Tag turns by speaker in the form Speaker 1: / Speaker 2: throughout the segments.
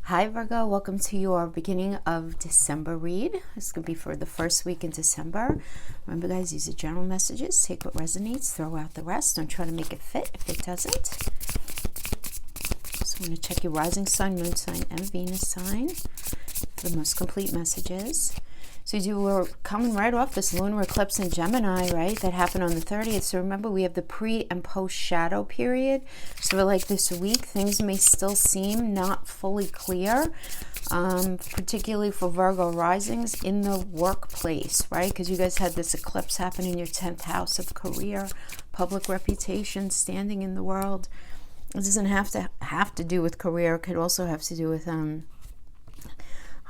Speaker 1: Hi Virgo, welcome to your beginning of December read. This could be for the first week in December. Remember guys, these are general messages. Take what resonates, throw out the rest. Don't try to make it fit if it doesn't. So I'm going to check your rising sign, moon sign, and Venus sign for the most complete messages. So we're coming right off this lunar eclipse in Gemini, right? That happened on the 30th. So remember, we have the pre and post shadow period. So like this week, things may still seem not fully clear, particularly for Virgo risings in the workplace, right? Because you guys had this eclipse happen in your 10th house of career, public reputation, standing in the world. It doesn't have to do with career. It could also have to do with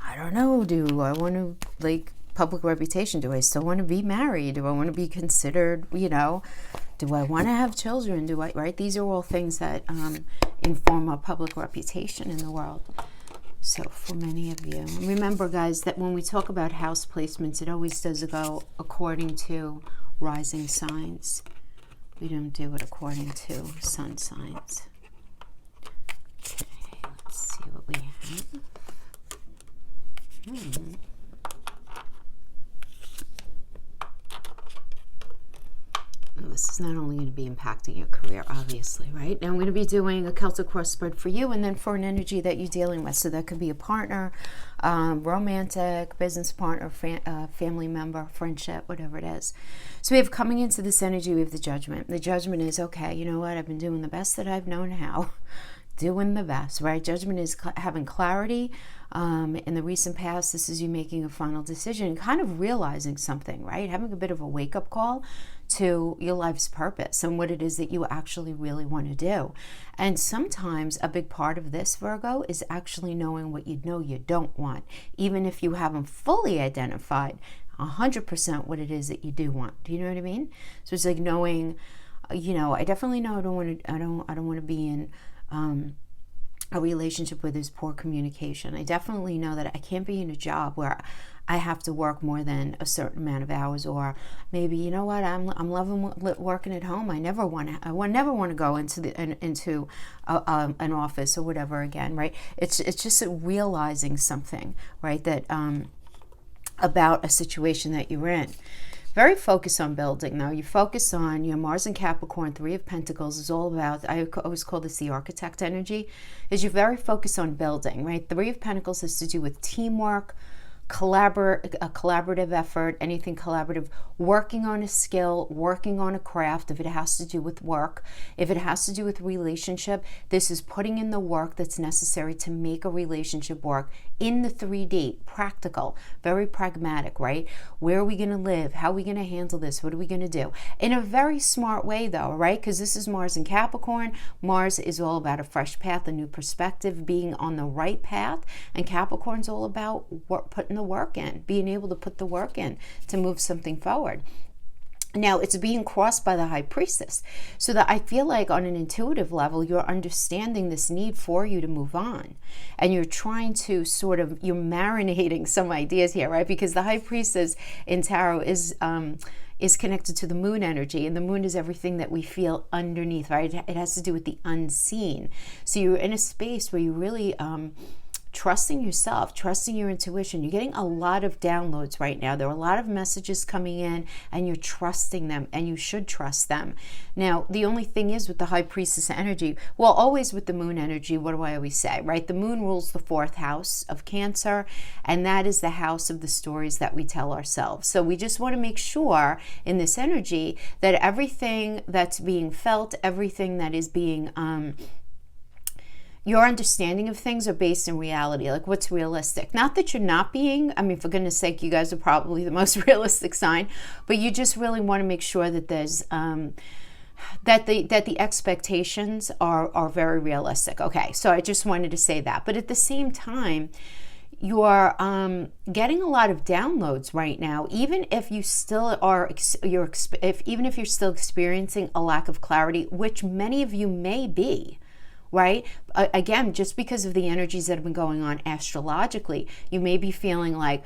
Speaker 1: I don't know, do I want to, like, public reputation? Do I still want to be married? Do I want to be considered, do I want to have children? Right? These are all things that inform our public reputation in the world. So for many of you, remember guys, that when we talk about house placements, it always does go according to rising signs. We don't do it according to sun signs. Okay, let's see what we have. Well, this is not only going to be impacting your career, obviously, right? Now I'm going to be doing a Celtic cross spread for you and then for an energy that you're dealing with. So that could be a partner, romantic, business partner, family member, friendship, whatever it is. So we have coming into this energy, we have the judgment. The judgment is, okay, you know what? I've been doing the best that I've known how. Doing the best, right? Judgment is having clarity. In the recent past, this is you making a final decision, kind of realizing something, right? Having a bit of a wake-up call to your life's purpose and what it is that you actually really want to do. And sometimes a big part of this, Virgo, is actually knowing what you know you don't want, even if you haven't fully identified 100% what it is that you do want. Do you know what I mean? So it's like knowing, I definitely know I don't want to be in a relationship where there's poor communication. I definitely know that I can't be in a job where I have to work more than a certain amount of hours, or maybe, you know what, I'm loving working at home. I never want to go into an office or whatever again, right? It's just realizing something, right, that about a situation that you're in. Very focused on building, though. You focus on your Mars and Capricorn, Three of Pentacles is all about, I always call this the architect energy, is you're very focused on building, right? Three of Pentacles has to do with teamwork, a collaborative effort, anything collaborative, working on a skill, working on a craft. If it has to do with work, if it has to do with relationship, this is putting in the work that's necessary to make a relationship work in the 3D, practical, very pragmatic, right? Where are we going to live? How are we going to handle this? What are we going to do? In a very smart way, though, right? Because this is Mars and Capricorn. Mars is all about a fresh path, a new perspective, being on the right path, and Capricorn's all about putting the work in, being able to put the work in to move something forward. Now, it's being crossed by the High Priestess. So that I feel like on an intuitive level, you're understanding this need for you to move on. And you're trying to you're marinating some ideas here, right? Because the High Priestess in Tarot is connected to the moon energy, and the moon is everything that we feel underneath, right? It has to do with the unseen. So you're in a space where you really trusting yourself, trusting your intuition. You're getting a lot of downloads right now. There are a lot of messages coming in, and you're trusting them, and you should trust them. Now, the only thing is with the High Priestess energy, well, always with the moon energy, what do I always say, right? The moon rules the 4th house of Cancer, and that is the house of the stories that we tell ourselves. So we just want to make sure in this energy that everything that's being felt, everything that is being your understanding of things are based in reality, like what's realistic. Not that you're not being, for goodness sake, you guys are probably the most realistic sign, but you just really want to make sure that there's, that the expectations are very realistic. Okay, so I just wanted to say that. But at the same time, you are getting a lot of downloads right now, even if you still are, even if you're still experiencing a lack of clarity, which many of you may be. Right? Again, just because of the energies that have been going on astrologically, you may be feeling like,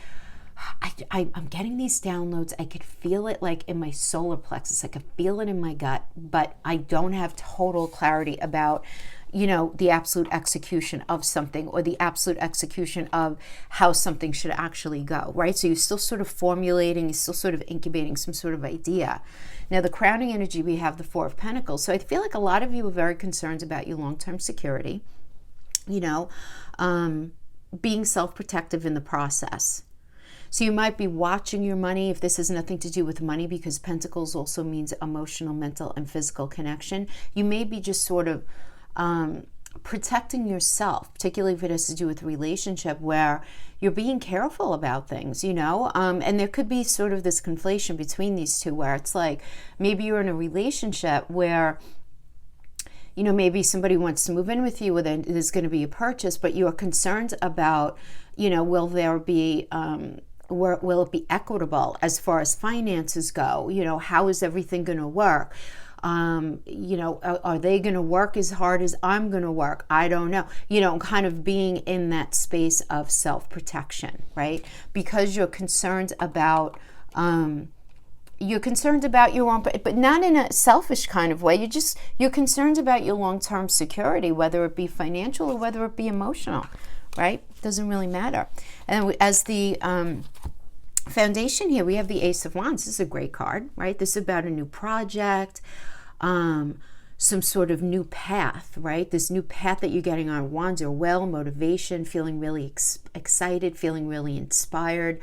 Speaker 1: I'm getting these downloads. I could feel it like in my solar plexus. I could feel it in my gut, but I don't have total clarity about you know, the absolute execution of something or the absolute execution of how something should actually go, right? So you're still sort of formulating, you're still sort of incubating some sort of idea. Now, the crowning energy, we have the Four of Pentacles. So I feel like a lot of you are very concerned about your long-term security, you know, being self-protective in the process. So you might be watching your money, if this has nothing to do with money, because Pentacles also means emotional, mental, and physical connection. You may be just sort of protecting yourself, particularly if it has to do with relationship, where you're being careful about things, you know, and there could be sort of this conflation between these two, where it's like maybe you're in a relationship where, you know, maybe somebody wants to move in with you, or there's going to be a purchase, but you're concerned about, you know, will there be will it be equitable as far as finances go? You know, how is everything going to work? You know, are they going to work as hard as I'm going to work? I don't know. You know, kind of being in that space of self-protection, right? Because you're concerned about your own, but not in a selfish kind of way. You're concerned about your long-term security, whether it be financial or whether it be emotional, right? Doesn't really matter. And as the foundation here, we have the Ace of Wands. This is a great card, right? This is about a new project, some sort of new path, right? This new path that you're getting on. Wands are well, motivation, feeling really excited, feeling really inspired.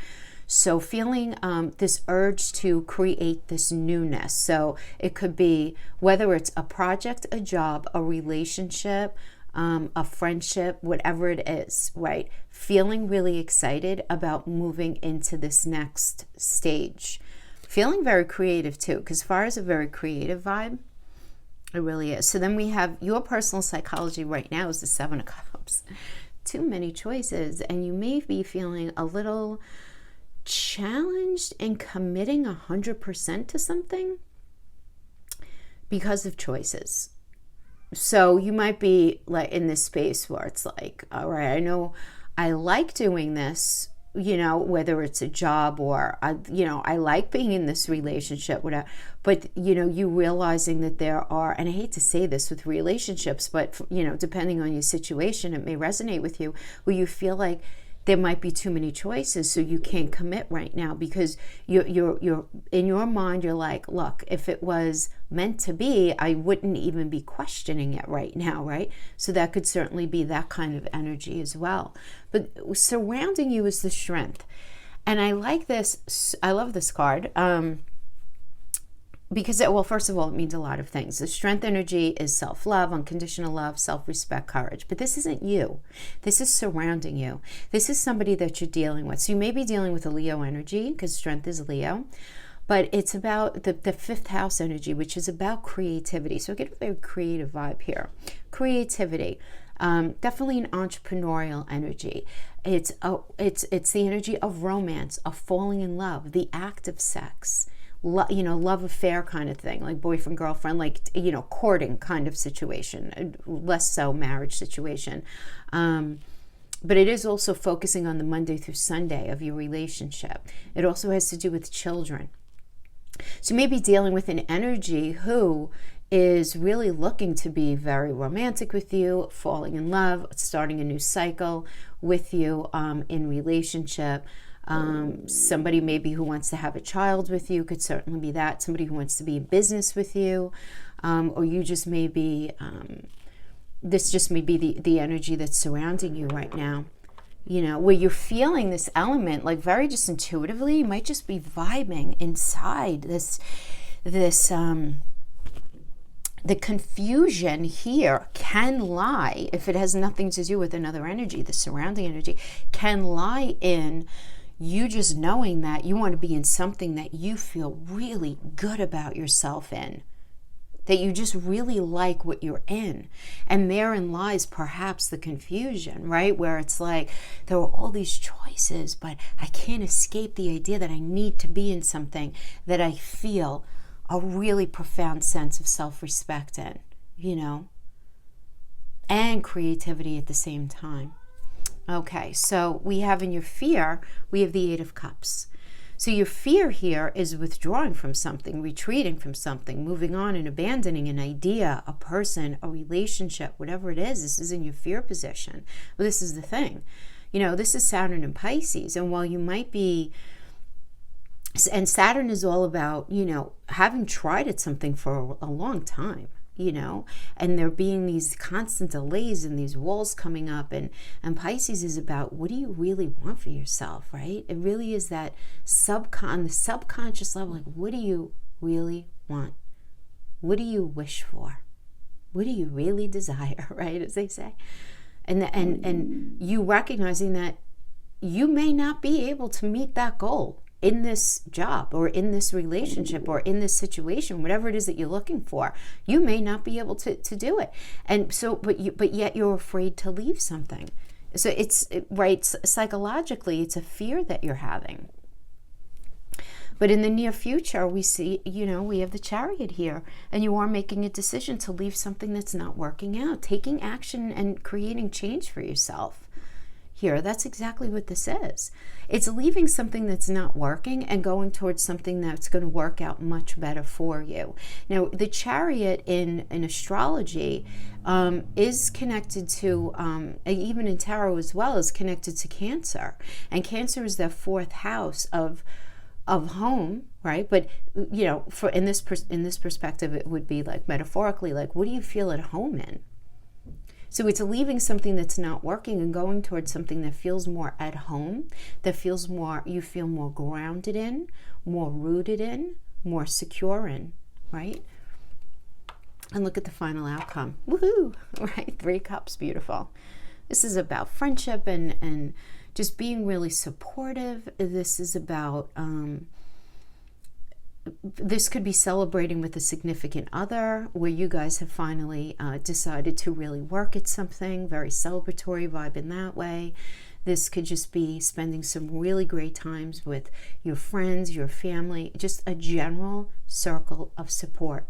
Speaker 1: So feeling this urge to create this newness. So it could be whether it's a project, a job, a relationship, a friendship, whatever it is, right? Feeling really excited about moving into this next stage. Feeling very creative too, because as far as a very creative vibe, it really is. So then we have your personal psychology right now is the Seven of Cups. Too many choices, and you may be feeling a little challenged in committing 100% to something because of choices. So you might be like in this space where it's like, all right, I know I like doing this, you know, whether it's a job or, you know, I like being in this relationship, whatever. But, you know, you realizing that there are, and I hate to say this with relationships, but, you know, depending on your situation, it may resonate with you, where you feel like there might be too many choices, so you can't commit right now because you're in your mind, you're like, look, if it was meant to be, I wouldn't even be questioning it right now, right? So that could certainly be that kind of energy as well. But surrounding you is the strength. And I like this, I love this card, because well, first of all, it means a lot of things. The strength energy is self-love, unconditional love, self-respect, courage. But this isn't you. This is surrounding you. This is somebody that you're dealing with. So you may be dealing with a Leo energy, because strength is Leo. But it's about the fifth house energy, which is about creativity. So I get a very creative vibe here. Creativity. Definitely an entrepreneurial energy. It's the energy of romance, of falling in love, the act of sex. You know, love affair kind of thing, like boyfriend, girlfriend, like, you know, courting kind of situation, less so marriage situation. But it is also focusing on the Monday through Sunday of your relationship. It also has to do with children. So you may be dealing with an energy who is really looking to be very romantic with you, falling in love, starting a new cycle with you in relationship. Somebody maybe who wants to have a child with you could certainly be that. Somebody who wants to be in business with you, or you just may be, this just may be the energy that's surrounding you right now. You know, where you're feeling this element, like very just intuitively, you might just be vibing inside this, the confusion here can lie, if it has nothing to do with another energy, the surrounding energy, can lie in you just knowing that you want to be in something that you feel really good about yourself in, that you just really like what you're in. And therein lies perhaps the confusion, right? Where it's like, there are all these choices, but I can't escape the idea that I need to be in something that I feel a really profound sense of self-respect in, you know, and creativity at the same time. Okay, so we have in your fear, we have the Eight of Cups. So your fear here is withdrawing from something, retreating from something, moving on and abandoning an idea, a person, a relationship, whatever it is. This is in your fear position. But this is the thing. This is Saturn in Pisces. And while you might be, and Saturn is all about, having tried at something for a long time, and there being these constant delays and these walls coming up, and Pisces is about, what do you really want for yourself, right? It really is that on the subconscious level, like, what do you really want? What do you wish for? What do you really desire, right, as they say? And you recognizing that you may not be able to meet that goal in this job or in this relationship or in this situation, whatever it is that you're looking for. You may not be able to do it. And so, but yet you're afraid to leave something. So it's, right, psychologically, it's a fear that you're having. But in the near future, we see, we have the Chariot here, and you are making a decision to leave something that's not working out, taking action and creating change for yourself. Here, that's exactly what this is. It's leaving something that's not working and going towards something that's going to work out much better for you. Now, the Chariot in astrology is connected to, even in tarot as well, is connected to Cancer. And Cancer is the fourth house of home, right? But for in this perspective, it would be like, metaphorically, like, what do you feel at home in? So it's leaving something that's not working and going towards something that feels more at home, that feels more, you feel more grounded in, more rooted in, more secure in, right? And look at the final outcome. Woohoo! Right? 3 cups, beautiful. This is about friendship and just being really supportive. This is about, this could be celebrating with a significant other, where you guys have finally decided to really work at something, very celebratory vibe in that way. This could just be spending some really great times with your friends, your family, just a general circle of support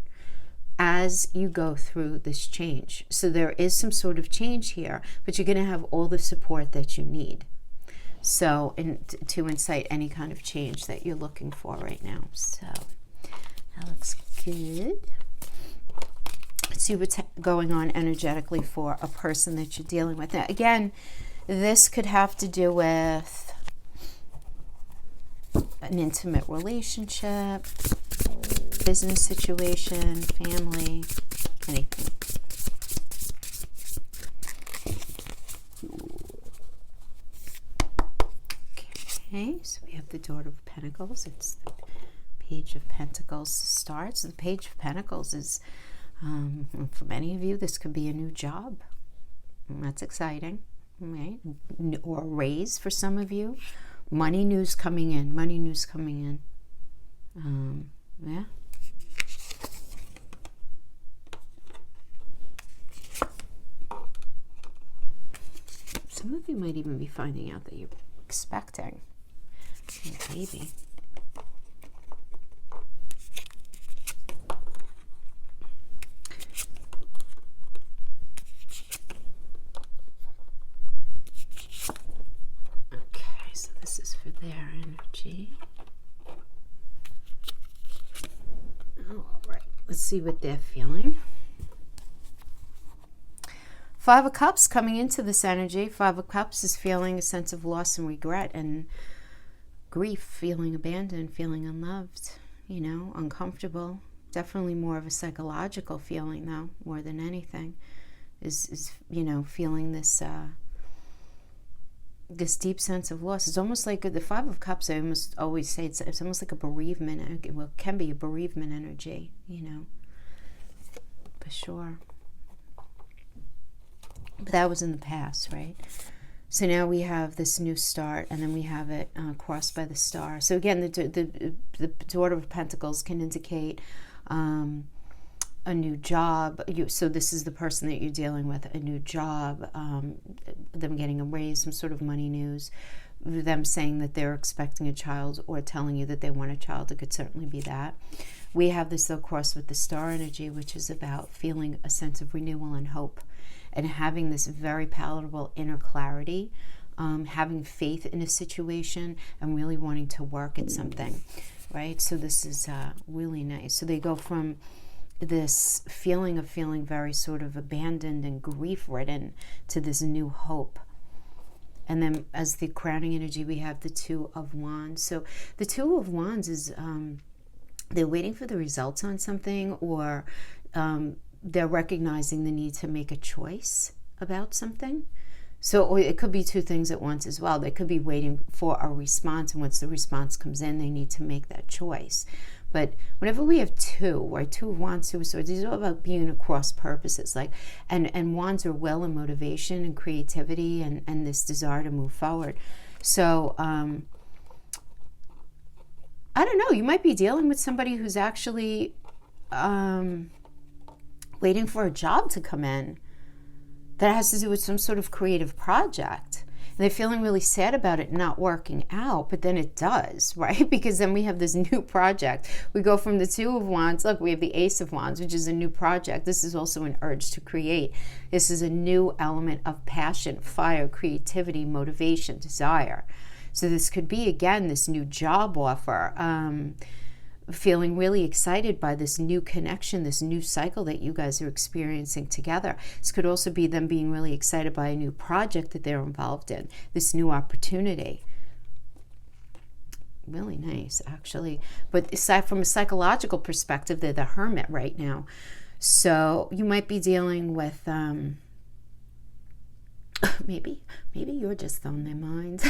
Speaker 1: as you go through this change. So there is some sort of change here, but you're going to have all the support that you need. So, to incite any kind of change that you're looking for right now. So, that looks good. Let's see what's going on energetically for a person that you're dealing with. Now, again, this could have to do with an intimate relationship, business situation, family, anything. Okay, so we have the Daughter of Pentacles. It's the Page of Pentacles starts. The Page of Pentacles is, for many of you, this could be a new job. That's exciting, right? Or a raise for some of you. Money news coming in. Money news coming in. Yeah. Some of you might even be finding out that you're expecting a baby. Okay, so this is for their energy. All right, let's see what they're feeling. 5 of Cups coming into this energy. 5 of Cups is feeling a sense of loss and regret and grief, feeling abandoned, feeling unloved, uncomfortable. Definitely more of a psychological feeling, though, more than anything, is feeling this this deep sense of loss. It's almost like the 5 of Cups, I almost always say it's almost like a bereavement. Well, it can be a bereavement energy, for sure. But that was in the past, right? So now we have this new start, and then we have it crossed by the star. So again, the Daughter of Pentacles can indicate a new job. So this is the person that you're dealing with, a new job, them getting a raise, some sort of money news, them saying that they're expecting a child or telling you that they want a child. It could certainly be that. We have this, though, crossed with the star energy, which is about feeling a sense of renewal and hope, and having this very palatable inner clarity having faith in a situation, and really wanting to work at something, right? So this is really nice. So they go from this feeling of feeling very sort of abandoned and grief-ridden to this new hope. And then as the crowning energy, we have the Two of Wands. So the Two of Wands is they're waiting for the results on something, or they're recognizing the need to make a choice about something. So it could be two things at once as well. They could be waiting for a response, and once the response comes in, they need to make that choice. But whenever we have two, right, Two of Wands, Two of Swords, these are all about being across purposes. Like, and wands are well in motivation and creativity and this desire to move forward. So I don't know, you might be dealing with somebody who's actually waiting for a job to come in that has to do with some sort of creative project. And they're feeling really sad about it not working out, but then it does, right? Because then we have this new project. We go from the Two of Wands, look, we have the Ace of Wands, which is a new project. This is also an urge to create. This is a new element of passion, fire, creativity, motivation, desire. So this could be, again, this new job offer, feeling really excited by this new connection, this new cycle that you guys are experiencing together. This could also be them being really excited by a new project that they're involved in, this new opportunity. Really nice, actually. But aside from a psychological perspective, they're the Hermit right now. So you might be dealing with, maybe you're just on their minds.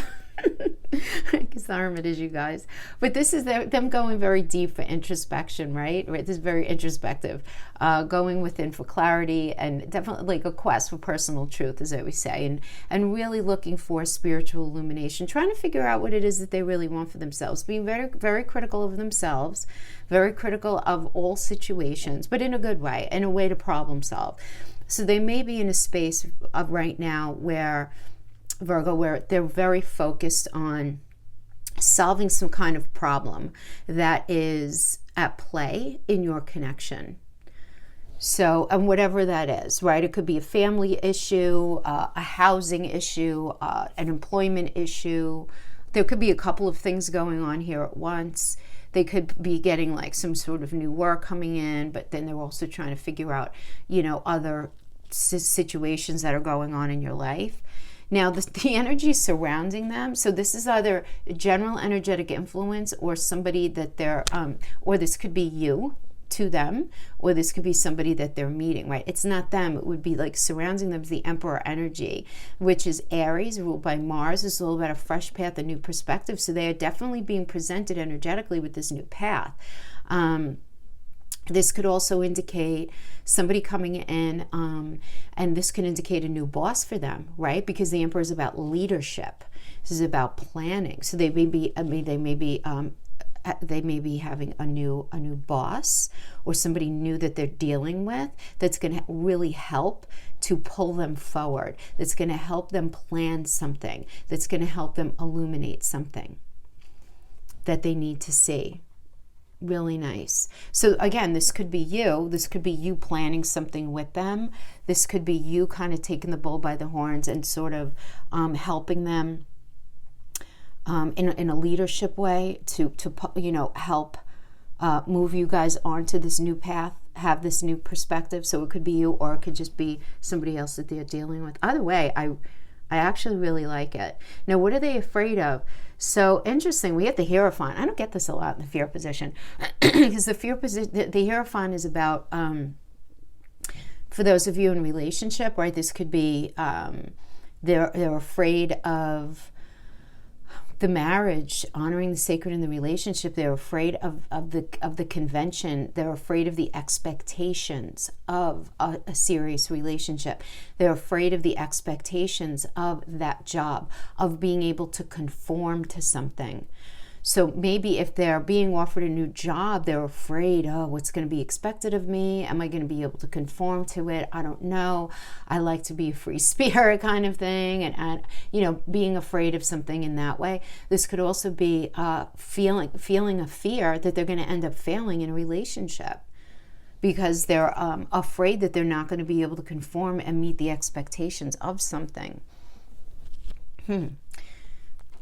Speaker 1: Because the Hermit is you guys. But this is them going very deep for introspection, right? This is very introspective. Going within for clarity, and definitely like a quest for personal truth, as I always say, and really looking for spiritual illumination, trying to figure out what it is that they really want for themselves, being very, very critical of themselves, very critical of all situations, but in a good way, in a way to problem solve. So they may be in a space of right now where Virgo, where they're very focused on solving some kind of problem that is at play in your connection. So, and whatever that is, right? It could be a family issue, a housing issue, an employment issue. There could be a couple of things going on here at once. They could be getting like some sort of new work coming in, but then they're also trying to figure out, other situations that are going on in your life. Now, the energy surrounding them, so this is either a general energetic influence or somebody that they're, or this could be you to them, or this could be somebody that they're meeting, right? It's not them. It would be like surrounding them is the Emperor energy, which is Aries, ruled by Mars. It's all about a fresh path, a new perspective. So they are definitely being presented energetically with this new path. This could also indicate somebody coming in, and this can indicate a new boss for them, right? Because the Emperor is about leadership. This is about planning. So they may be, they may be having a new boss, or somebody new that they're dealing with that's going to really help to pull them forward. That's going to help them plan something. That's going to help them illuminate something that they need to see. Really nice. So again, this could be you. This could be you planning something with them. This could be you kind of taking the bull by the horns and sort of helping them in a leadership way to help move you guys onto this new path, have this new perspective. So it could be you, or it could just be somebody else that they're dealing with. Either way, I actually really like it. Now, what are they afraid of? So interesting, we have the Hierophant. I don't get this a lot in the fear position because the fear position, the Hierophant is about, for those of you in relationship, right? This could be they're afraid of the marriage, honoring the sacred in the relationship. They're afraid of the convention. They're afraid of the expectations of a serious relationship. They're afraid of the expectations of that job, of being able to conform to something. So maybe if they're being offered a new job, they're afraid, what's going to be expected of me? Am I going to be able to conform to it? I don't know. I like to be a free spirit kind of thing. And being afraid of something in that way. This could also be feeling a fear that they're going to end up failing in a relationship because they're afraid that they're not going to be able to conform and meet the expectations of something.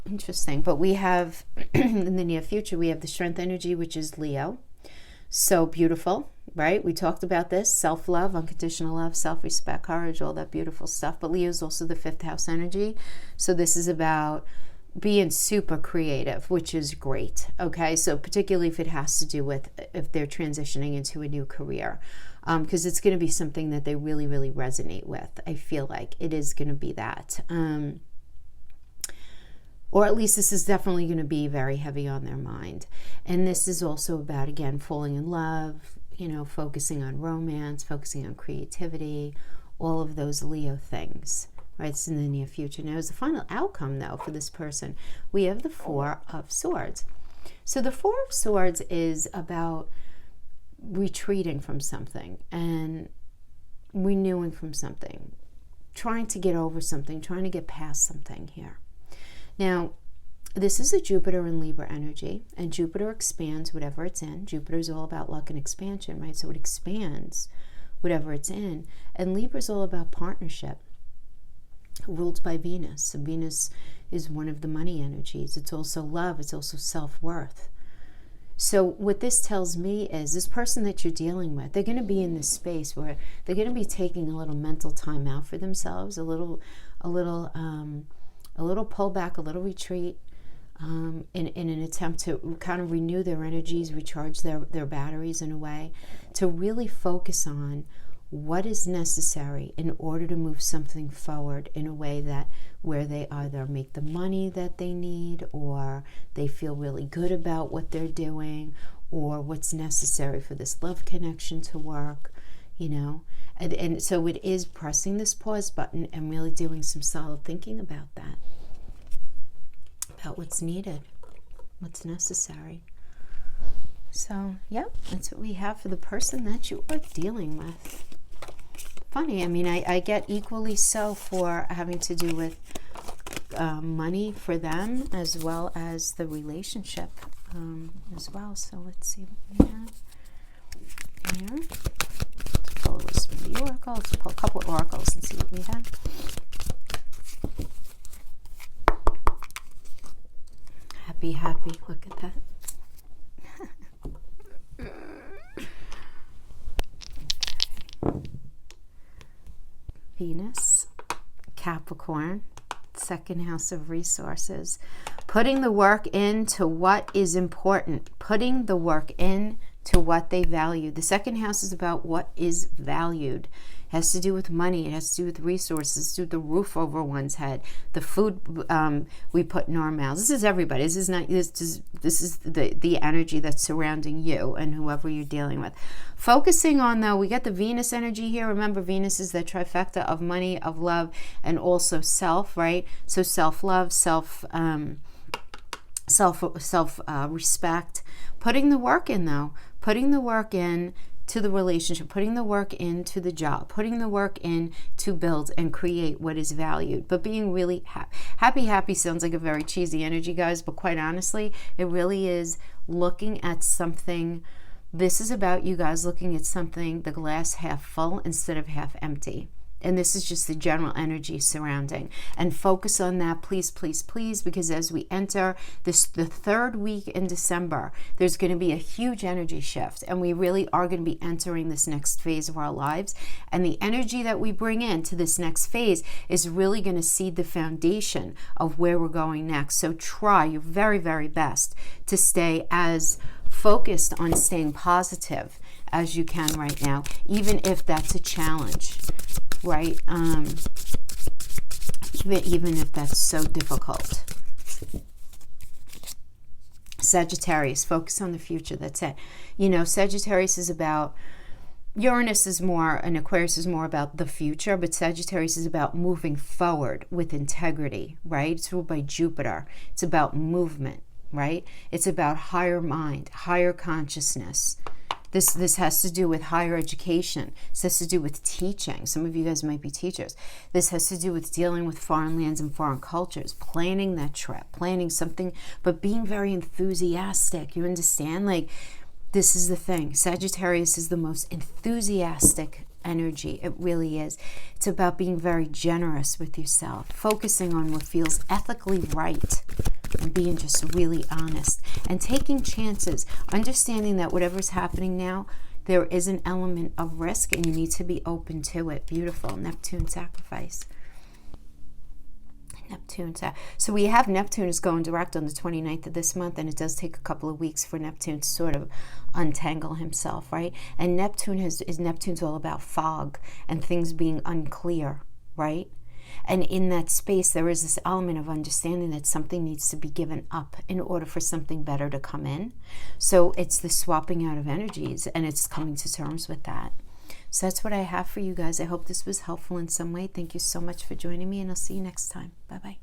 Speaker 1: Interesting. But we have, in the near future, we have the strength energy, which is Leo. So beautiful, right? We talked about this, self-love, unconditional love, self-respect, courage, all that beautiful stuff. But Leo is also the 5th house energy. So this is about being super creative, which is great. Okay. So particularly if it has to do with, if they're transitioning into a new career, because it's going to be something that they really, really resonate with. I feel like it is going to be that. Or at least this is definitely going to be very heavy on their mind. And this is also about, again, falling in love, you know, focusing on romance, focusing on creativity, all of those Leo things, right? It's in the near future. Now, as the final outcome, though, for this person, we have the 4 of Swords. So the 4 of Swords is about retreating from something and renewing from something, trying to get over something, trying to get past something here. Now, this is a Jupiter and Libra energy, and Jupiter expands whatever it's in. Jupiter is all about luck and expansion, right? So it expands whatever it's in. And Libra is all about partnership, ruled by Venus. So Venus is one of the money energies. It's also love. It's also self-worth. So what this tells me is this person that you're dealing with, they're going to be in this space where they're going to be taking a little mental time out for themselves, a little pullback, a little retreat, in an attempt to kind of renew their energies, recharge their batteries in a way, to really focus on what is necessary in order to move something forward in a way that where they either make the money that they need, or they feel really good about what they're doing, or what's necessary for this love connection to work, you know. And so it is pressing this pause button and really doing some solid thinking about that, about what's needed, what's necessary. So, yeah, that's what we have for the person that you are dealing with. Funny, I mean, I get equally so for having to do with money for them, as well as the relationship as well. So let's see what we have here. Let's pull the oracle. Let's pull a couple of oracles and see what we have. Happy, look at that. Venus, Capricorn, 2nd house of resources. Putting the work into what is important. Putting the work in to what they value. The 2nd house is about what is valued. It has to do with money. It has to do with resources. It has to do with the roof over one's head, the food we put in our mouths. This is everybody. This is not. This is the energy that's surrounding you and whoever you're dealing with. Focusing on, though, we got the Venus energy here. Remember, Venus is the trifecta of money, of love, and also self. Right. So self-love, self-respect. Putting the work in, though. Putting the work in to the relationship, putting the work into the job, putting the work in to build and create what is valued, but being really happy sounds like a very cheesy energy, guys, but quite honestly, it really is looking at something. This is about you guys looking at something, the glass half full instead of half empty. And this is just the general energy surrounding. And focus on that, please, please, please, because as we enter the 3rd week in December, there's going to be a huge energy shift. And we really are going to be entering this next phase of our lives. And the energy that we bring into this next phase is really going to seed the foundation of where we're going next. So try your very, very best to stay as focused on staying positive as you can right now, even if that's a challenge. Right? Even if that's so difficult. Sagittarius, focus on the future. That's it. You know, Sagittarius is about, Uranus is more, and Aquarius is more about the future, but Sagittarius is about moving forward with integrity, right? It's ruled by Jupiter. It's about movement, right? It's about higher mind, higher consciousness. This has to do with higher education. This has to do with teaching. Some of you guys might be teachers. This has to do with dealing with foreign lands and foreign cultures, planning that trip, planning something, but being very enthusiastic. You understand? Like, this is the thing. Sagittarius is the most enthusiastic energy. It really is. It's about being very generous with yourself, focusing on what feels ethically right, and being just really honest and taking chances, understanding that whatever's happening now, there is an element of risk and you need to be open to it. Beautiful. Neptune sacrifice. So we have Neptune is going direct on the 29th of this month, and it does take a couple of weeks for Neptune to sort of untangle himself, right? And Neptune's all about fog and things being unclear, right? And in that space, there is this element of understanding that something needs to be given up in order for something better to come in. So it's the swapping out of energies, and it's coming to terms with that. So that's what I have for you guys. I hope this was helpful in some way. Thank you so much for joining me, and I'll see you next time. Bye-bye.